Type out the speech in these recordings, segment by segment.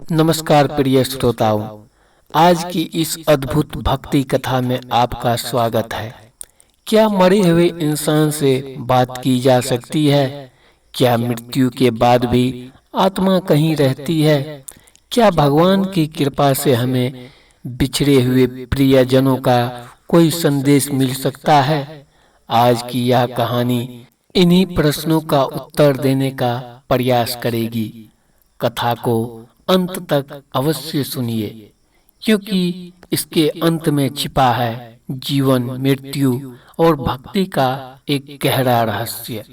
नमस्कार प्रिय श्रोताओं, आज की इस अद्भुत भक्ति कथा में आपका स्वागत है। क्या मरे हुए इंसान से बात की जा सकती है? क्या मृत्यु के बाद भी आत्मा कहीं रहती है? क्या भगवान की कृपा से हमें बिछड़े हुए प्रियजनों का कोई संदेश मिल सकता है? आज की यह कहानी इन्हीं प्रश्नों का उत्तर देने का प्रयास करेगी। कथा को अंत तक अवश्य सुनिए, क्योंकि इसके अंत में छिपा है जीवन, मृत्यु और भक्ति का एक गहरा रहस्य।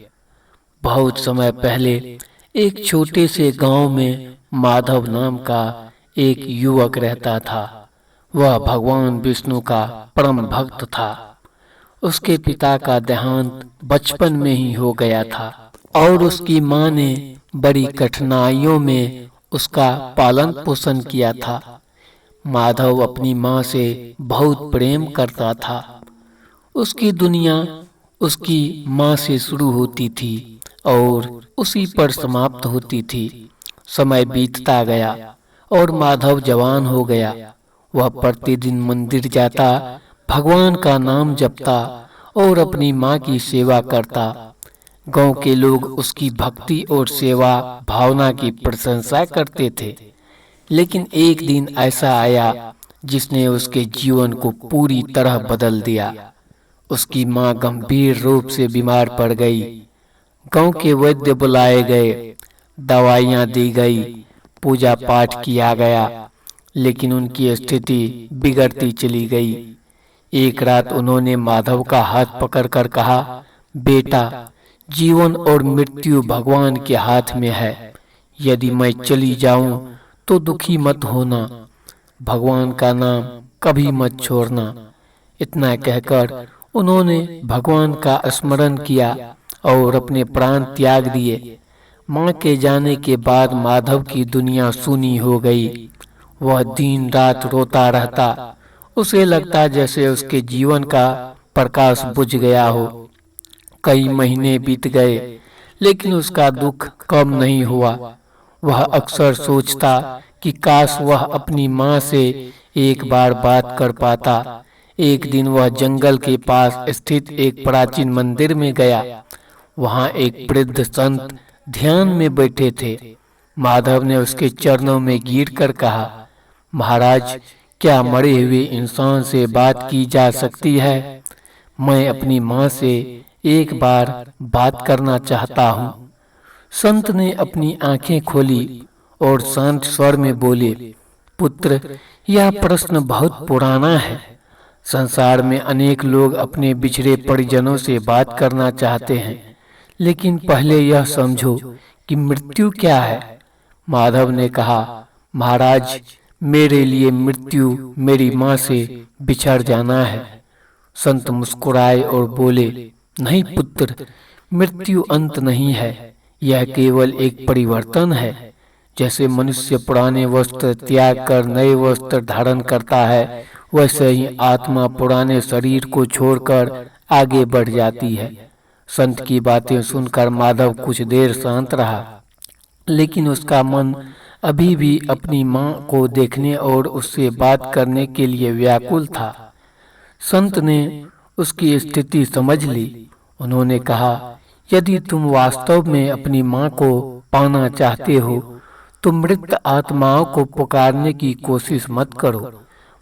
बहुत समय पहले एक छोटे से गांव में माधव नाम का एक युवक रहता था। वह भगवान विष्णु का परम भक्त था। उसके पिता का देहांत बचपन में ही हो गया था और उसकी माँ ने बड़ी कठिनाइयों में उसका पालन पोषण किया था। माधव अपनी माँ से बहुत प्रेम करता था। उसकी दुनिया उसकी माँ से शुरू होती थी और उसी पर समाप्त होती थी। समय बीतता गया और माधव जवान हो गया। वह प्रतिदिन मंदिर जाता, भगवान का नाम जपता और अपनी माँ की सेवा करता। गांव के लोग उसकी भक्ति और सेवा भावना की प्रशंसा करते थे। लेकिन एक दिन ऐसा आया जिसने उसके जीवन को पूरी तरह बदल दिया। उसकी माँ गंभीर रूप से बीमार पड़ गई। गांव के वैद्य बुलाए गए, दवाइयाँ दी गई, पूजा पाठ किया गया, लेकिन उनकी स्थिति बिगड़ती चली गई। एक रात उन्होंने माधव का हाथ पकड़कर कहा, बेटा, जीवन और मृत्यु भगवान के हाथ में है। यदि मैं चली जाऊं तो दुखी मत होना। भगवान का नाम कभी मत छोड़ना। इतना कहकर उन्होंने भगवान का स्मरण किया और अपने प्राण त्याग दिए। माँ के जाने के बाद माधव की दुनिया सूनी हो गई। वह दिन रात रोता रहता। उसे लगता जैसे उसके जीवन का प्रकाश बुझ गया हो। कई महीने बीत गए, लेकिन उसका दुख कम नहीं हुआ। वह अक्सर सोचता कि काश वह अपनी माँ से एक बार बात कर पाता। एक दिन वह जंगल के पास स्थित एक प्राचीन मंदिर में गया। वहाँ एक वृद्ध संत ध्यान में बैठे थे। माधव ने उसके चरणों में गिरकर कहा, महाराज, क्या मरे हुए इंसान से बात की जा सकती है? मैं अपनी माँ से एक बार बात करना चाहता हूँ। संत ने अपनी आंखें खोली और शांत स्वर में बोले, पुत्र, यह प्रश्न बहुत पुराना है। संसार में अनेक लोग अपने बिछड़े परिजनों से बात करना चाहते हैं, लेकिन पहले यह समझो कि मृत्यु क्या है। माधव ने कहा, महाराज, मेरे लिए मृत्यु मेरी माँ से बिछड़ जाना है। संत मुस्कुराए और बोले, नहीं पुत्र, मृत्यु अंत नहीं है, यह केवल एक परिवर्तन है। जैसे मनुष्य पुराने वस्त्र त्याग कर नए वस्त्र धारण करता है, वैसे ही आत्मा पुराने शरीर को छोड़कर आगे बढ़ जाती है। संत की बातें सुनकर माधव कुछ देर शांत रहा, लेकिन उसका मन अभी भी अपनी माँ को देखने और उससे बात करने के लिए व्याकुल था। संत ने उसकी स्थिति समझ ली। उन्होंने कहा, यदि तुम वास्तव में अपनी माँ को पाना चाहते हो तो मृत आत्माओं को पुकारने की कोशिश मत करो,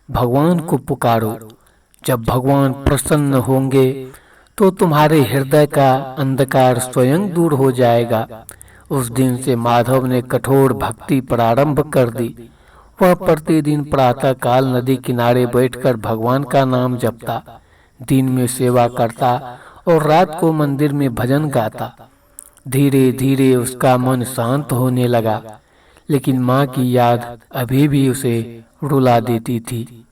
भगवान को पुकारो। जब भगवान प्रसन्न होंगे तो तुम्हारे हृदय का अंधकार स्वयं दूर हो जाएगा। उस दिन से माधव ने कठोर भक्ति प्रारंभ कर दी। वह प्रतिदिन प्रातः काल नदी किनारे बैठकर भगवान का नाम जपता, दिन में सेवा करता और रात को मंदिर में भजन गाता। धीरे धीरे उसका मन शांत होने लगा, लेकिन माँ की याद अभी भी उसे रुला देती थी।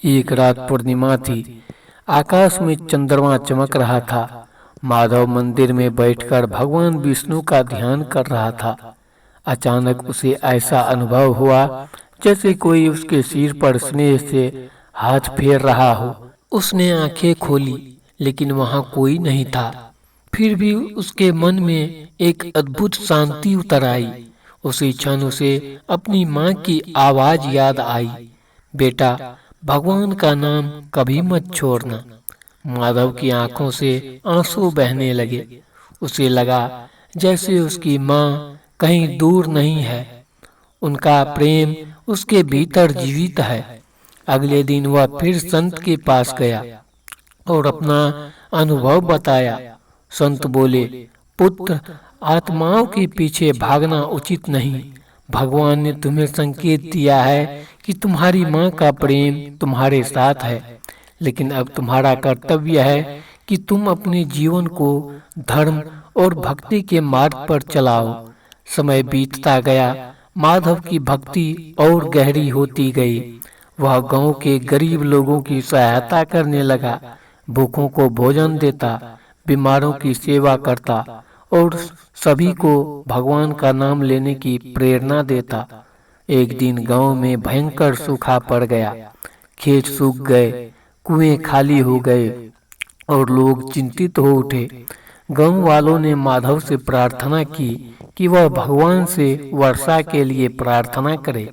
एक रात पूर्णिमा थी। आकाश में चंद्रमा चमक रहा था। माधव मंदिर में बैठकर भगवान विष्णु का ध्यान कर रहा था। अचानक उसे ऐसा अनुभव हुआ जैसे कोई उसके सिर पर स्नेह से हाथ फेर रहा हो। उसने आंखें खोली, लेकिन वहां कोई नहीं था। फिर भी उसके मन में एक अद्भुत शांति उतर आई। उसी क्षण उसे अपनी माँ की आवाज याद आई, बेटा, भगवान का नाम कभी मत छोड़ना। माधव की आंखों से आंसू बहने लगे। उसे लगा जैसे उसकी माँ कहीं दूर नहीं है, उनका प्रेम उसके भीतर जीवित है। अगले दिन वह फिर संत के पास गया और अपना अनुभव बताया। संत बोले, पुत्र, आत्माओं के पीछे भागना उचित नहीं। भगवान ने तुम्हें संकेत दिया है कि तुम्हारी माँ का प्रेम तुम्हारे साथ है, लेकिन अब तुम्हारा कर्तव्य है कि तुम अपने जीवन को धर्म और भक्ति के मार्ग पर चलाओ। समय बीतता गया, माधव की भक्ति और गहरी होती गई। वह गांव के गरीब लोगों की सहायता करने लगा, भूखों को भोजन देता, बीमारों की सेवा करता और सभी को भगवान का नाम लेने की प्रेरणा देता। एक दिन गांव में भयंकर सूखा पड़ गया, खेत सूख गए, कुएं खाली हो गए और लोग चिंतित हो उठे। गांव वालों ने माधव से प्रार्थना की कि वह भगवान से वर्षा के लिए प्रार्थना करे।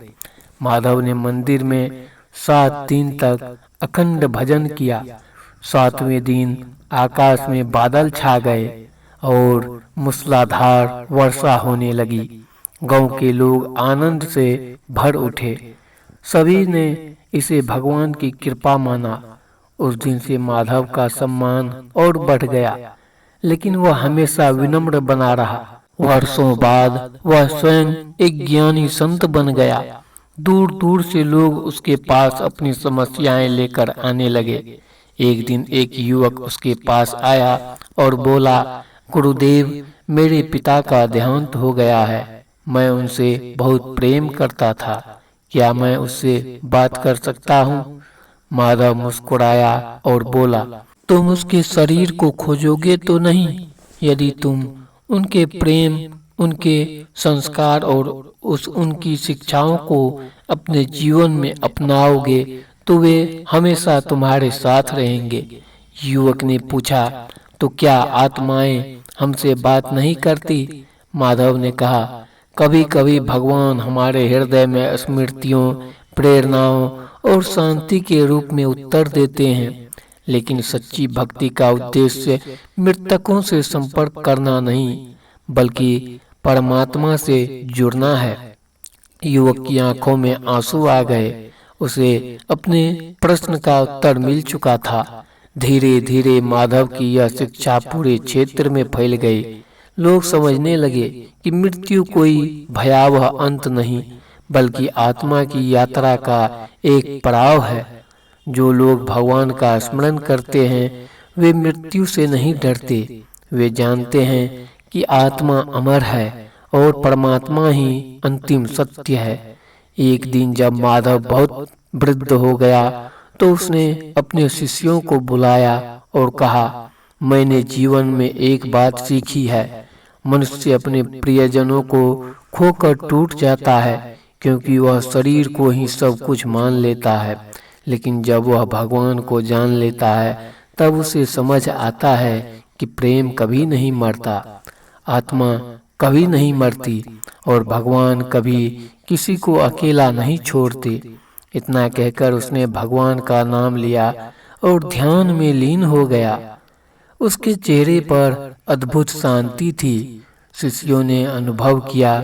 माधव ने मंदिर में 7 दिन तक अखंड भजन किया। 7वें दिन आकाश में बादल छा गए और मूसलाधार वर्षा होने लगी। गांव के लोग आनंद से भर उठे। सभी ने इसे भगवान की कृपा माना। उस दिन से माधव का सम्मान और बढ़ गया, लेकिन वह हमेशा विनम्र बना रहा। वर्षों बाद वह स्वयं एक ज्ञानी संत बन गया। दूर दूर से लोग उसके पास अपनी समस्याएं लेकर आने लगे। एक दिन एक युवक उसके पास आया और बोला, गुरुदेव, मेरे पिता का देहांत हो गया है। मैं उनसे बहुत प्रेम करता था, क्या मैं उससे बात कर सकता हूँ? माधव मुस्कुराया और बोला, तुम उसके शरीर को खोजोगे तो नहीं? यदि तुम उनके प्रेम, उनके संस्कार और उनकी शिक्षाओं को अपने जीवन में अपनाओगे तो वे हमेशा तुम्हारे साथ रहेंगे। युवक ने पूछा, तो क्या आत्माएं हमसे बात नहीं करती? माधव ने कहा, कभी कभी भगवान हमारे हृदय में स्मृतियों, प्रेरणाओं और शांति के रूप में उत्तर देते हैं, लेकिन सच्ची भक्ति का उद्देश्य मृतकों से संपर्क करना नहीं, बल्कि परमात्मा से जुड़ना है। युवक की आंखों में आंसू आ गए। उसे अपने प्रश्न का उत्तर मिल चुका था। धीरे धीरे माधव की यह शिक्षा पूरे क्षेत्र में फैल गई। लोग समझने लगे कि मृत्यु कोई भयावह अंत नहीं, बल्कि आत्मा की यात्रा का एक पड़ाव है। जो लोग भगवान का स्मरण करते हैं वे मृत्यु से नहीं डरते। वे जानते हैं कि आत्मा अमर है और परमात्मा ही अंतिम सत्य है। एक दिन जब माधव बहुत वृद्ध हो गया तो उसने अपने शिष्यों को बुलाया और कहा, मैंने जीवन में एक बात सीखी है, मनुष्य अपने प्रियजनों को खोकर टूट जाता है क्योंकि वह शरीर को ही सब कुछ मान लेता है, लेकिन जब वह भगवान को जान लेता है तब उसे समझ आता है कि प्रेम कभी नहीं मरता, आत्मा कभी नहीं मरती और भगवान कभी किसी को अकेला नहीं छोड़ते। इतना कहकर उसने भगवान का नाम लिया और ध्यान में लीन हो गया। उसके चेहरे पर अद्भुत शांति थी। शिष्यों ने अनुभव किया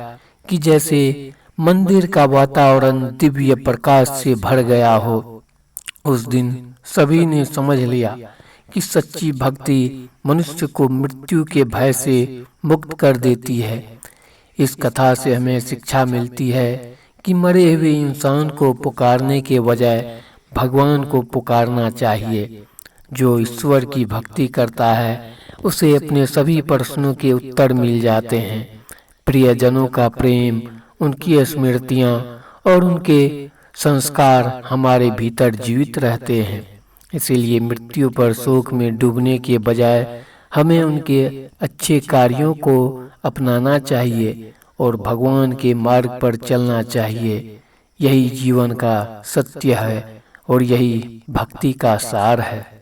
कि जैसे मंदिर का वातावरण दिव्य प्रकाश से भर गया हो। उस दिन सभी ने समझ लिया कि सच्ची भक्ति मनुष्य को मृत्यु के भय से मुक्त कर देती है। इस कथा से हमें शिक्षा मिलती है कि मरे हुए इंसान को पुकारने के बजाय भगवान को पुकारना चाहिए। जो ईश्वर की भक्ति करता है उसे अपने सभी प्रश्नों के उत्तर मिल जाते हैं। प्रियजनों का प्रेम, उनकी स्मृतियाँ और उनके संस्कार हमारे भीतर जीवित रहते हैं। इसीलिए मृत्यु पर शोक में डूबने के बजाय हमें उनके अच्छे कार्यों को अपनाना चाहिए और भगवान के मार्ग पर चलना चाहिए। यही जीवन का सत्य है और यही भक्ति का सार है।